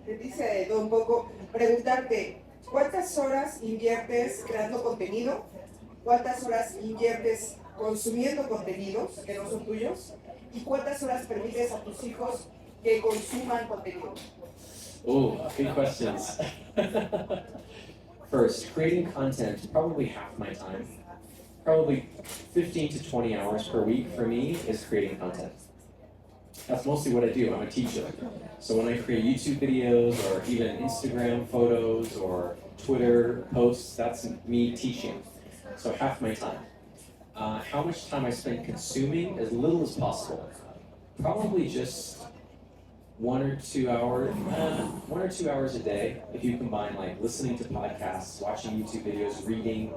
Te dice de todo un poco, preguntarte, ¿cuántas horas inviertes creando contenido? ¿Cuántas horas inviertes consumiendo contenidos que no son tuyos? ¿Y cuántas horas permites a tus hijos que consuman contenido? Oh, good questions. First, creating content, probably half my time. Probably 15 to 20 hours per week for me is creating content. That's mostly what I do. I'm a teacher. So when I create YouTube videos or even Instagram photos or Twitter posts, that's me teaching. So half my time. How much time I spend consuming? As little as possible. Probably just 1 or 2 hours a day. If you combine like listening to podcasts, watching YouTube videos, reading.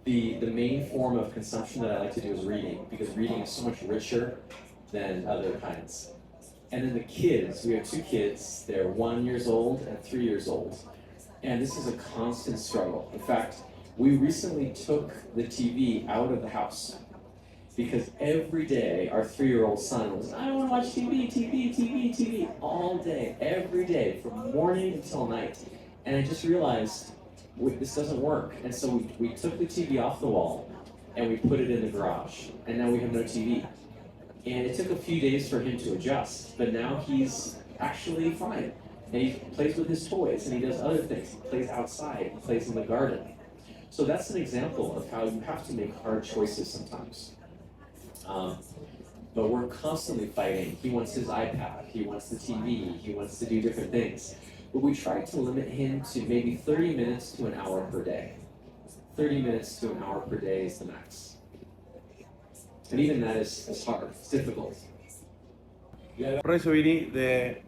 The main form of consumption that I like to do is reading, because reading is so much richer than other kinds. And then the kids, we have 2 kids, they're 1 year old and 3 years old. And this is a constant struggle. In fact, we recently took the TV out of the house because every day our 3-year-old son was, I want to watch TV, all day, every day, from morning until night. And I just realized, this doesn't work. And so we took the TV off the wall and we put it in the garage. And now we have no TV. And it took a few days for him to adjust, but now he's actually fine. And he plays with his toys and he does other things. He plays outside, he plays in the garden. So that's an example of how you have to make hard choices sometimes. But we're constantly fighting. He wants his iPad, he wants the TV, he wants to do different things. But we try to limit him to maybe 30 minutes to an hour per day. 30 minutes to an hour per day is the max. And even that is hard, it's difficult. Renzo Viri, de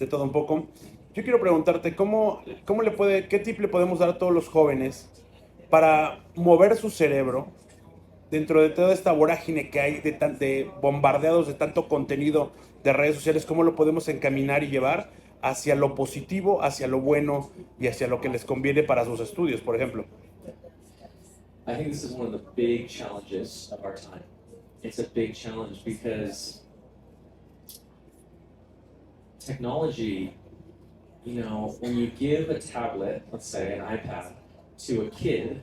todo un poco. Yo quiero preguntarte, ¿qué tip le podemos dar a todos los jóvenes para mover su cerebro dentro de toda esta vorágine que hay de bombardeados de tanto contenido de redes sociales? ¿Cómo lo podemos encaminar y llevar hacia lo positivo, hacia lo bueno y hacia lo que les conviene para sus estudios, por ejemplo? I think this is one of the big challenges of our time. It's a big challenge because technology, when you give a tablet, let's say an iPad, to a kid,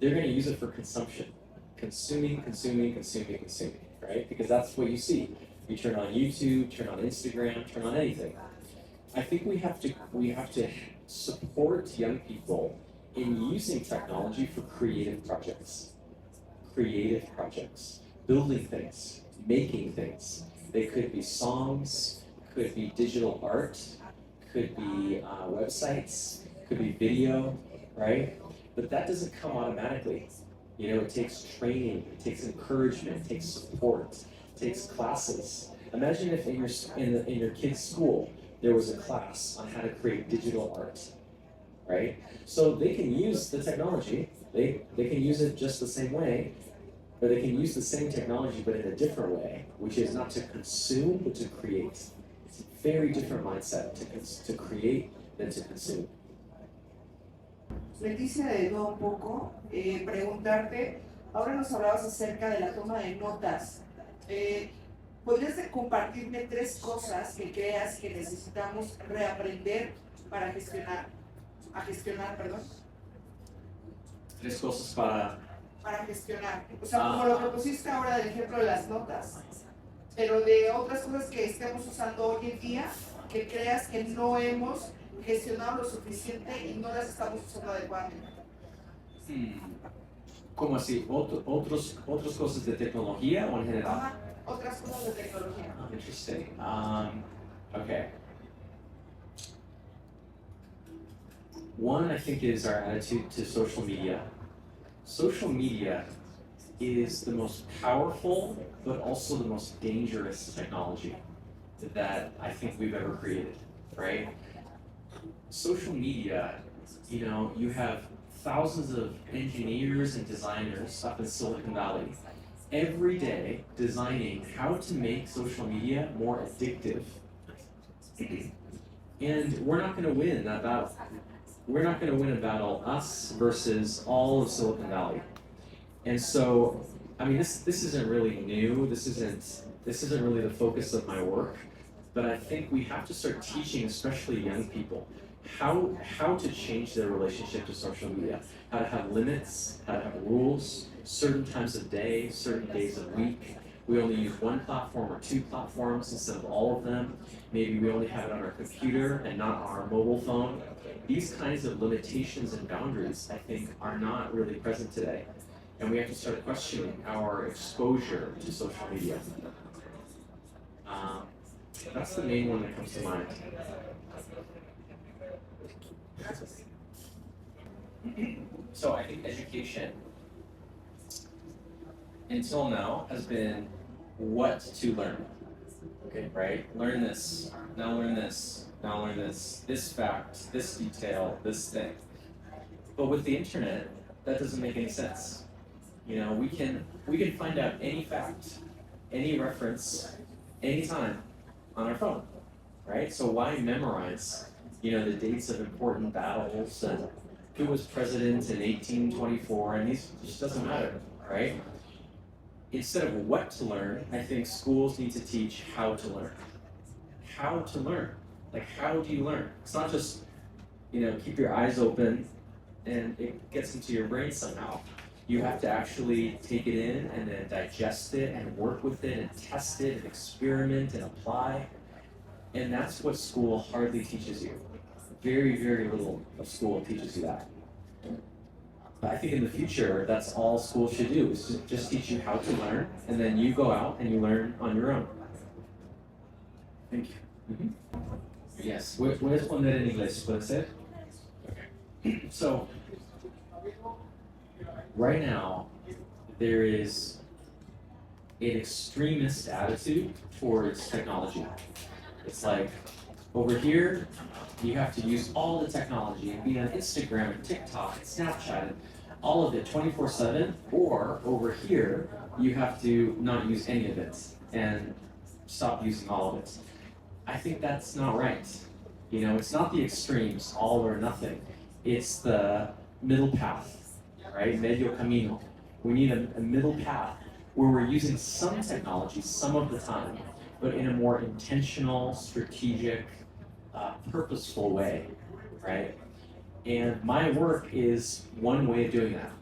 they're going to use it for consumption. Consuming, right? Because that's what you see. You turn on YouTube, turn on Instagram, turn on anything. I think we have to support young people in using technology for creative projects, building things, making things. They could be songs, could be digital art, could be websites, could be video, right? But that doesn't come automatically. It takes training, it takes encouragement, it takes support, it takes classes. Imagine if in your kid's school there was a class on how to create digital art, right? So they can use the technology, they can use it just the same way, or they can use the same technology but in a different way, which is not to consume but to create. It's a very different mindset to create than to consume. Leticia, de todo un poco, preguntarte, ahora nos hablabas acerca de la toma de notas. ¿Podrías compartirme 3 cosas que creas que necesitamos reaprender para gestionar? 3 cosas para gestionar. O sea, como lo que pusiste ahora del ejemplo de las notas, pero de otras cosas que estemos usando hoy en día, que creas que no hemos gestionado lo suficiente y no las estamos usando adecuadamente. ¿Cómo así? ¿Otras cosas de tecnología o en general? Ajá, otras cosas de tecnología. Interesting. Okay. One, I think, is our attitude to social media. Social media is the most powerful, but also the most dangerous technology that I think we've ever created, right? Social media, you have thousands of engineers and designers up in Silicon Valley every day designing how to make social media more addictive. And we're not going to win that battle. We're not going to win a battle, us versus all of Silicon Valley. And so, this isn't really new. This isn't really the focus of my work. But I think we have to start teaching, especially young people, how to change their relationship to social media, how to have limits, how to have rules, certain times of day, certain days of week. We only use one platform or two platforms instead of all of them. Maybe we only have it on our computer and not on our mobile phone. These kinds of limitations and boundaries, I think, are not really present today. And we have to start questioning our exposure to social media. That's the main one that comes to mind. So I think education, until now, has been what to learn. Okay, right? Learn this, now learn this, now learn this fact, this detail, this thing. But with the internet, that doesn't make any sense. You know, we can find out any fact, any reference, anytime on our phone, right? So why memorize, you know, the dates of important battles and who was president in 1824, and these just doesn't matter, right? Instead of what to learn, I think schools need to teach how to learn. How to learn. Like, how do you learn? It's not just, you know, keep your eyes open and it gets into your brain somehow. You have to actually take it in and then digest it and work with it and test it and experiment and apply. And that's what school hardly teaches you. Very, very little of school teaches you that. But I think in the future, that's all school should do, is just teach you how to learn, and then you go out and you learn on your own. Thank you. Mm-hmm. Yes, voy a responder en inglés, ¿puede ser? Okay. So, right now, there is an extremist attitude towards technology. It's like, over here, you have to use all the technology and be on Instagram and TikTok and Snapchat and all of it 24/7, or over here, you have to not use any of it and stop using all of it. I think that's not right. You know, it's not the extremes, all or nothing. It's the middle path, right? Medio camino. We need a middle path where we're using some technology some of the time, but in a more intentional, strategic, purposeful way, right? And my work is one way of doing that.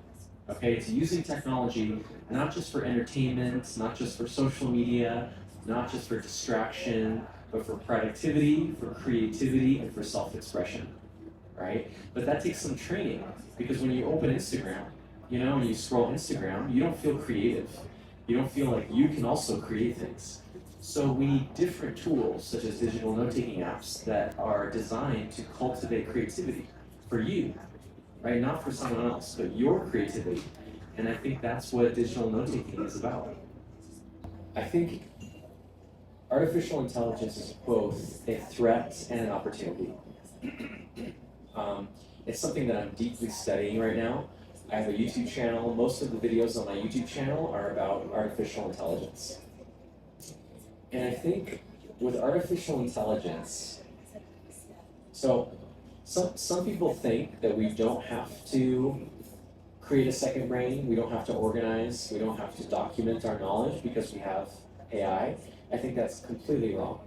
Okay, it's using technology not just for entertainment, not just for social media, not just for distraction, but for productivity, for creativity, and for self-expression, right? But that takes some training, because when you open Instagram, you know, when you scroll Instagram, you don't feel creative. You don't feel like you can also create things. So we need different tools, such as digital note-taking apps, that are designed to cultivate creativity for you, right? Not for someone else, but your creativity. And I think that's what digital note-taking is about. I think artificial intelligence is both a threat and an opportunity. It's something that I'm deeply studying right now. I have a YouTube channel. Most of the videos on my YouTube channel are about artificial intelligence. And I think with artificial intelligence, so some people think that we don't have to create a second brain, we don't have to organize, we don't have to document our knowledge because we have AI. I think that's completely wrong,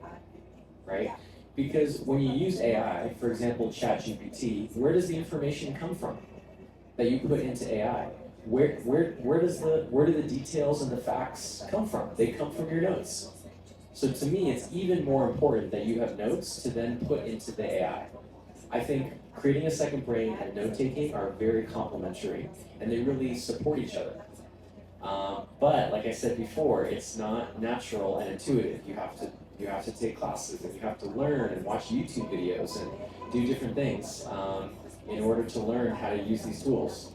right? Because when you use AI, for example, ChatGPT, where does the information come from that you put into AI? Where do the details and the facts come from? They come from your notes. So to me, it's even more important that you have notes to then put into the AI. I think creating a second brain and note-taking are very complementary, and they really support each other. But like I said before, it's not natural and intuitive. You have to take classes, and you have to learn and watch YouTube videos and do different things in order to learn how to use these tools.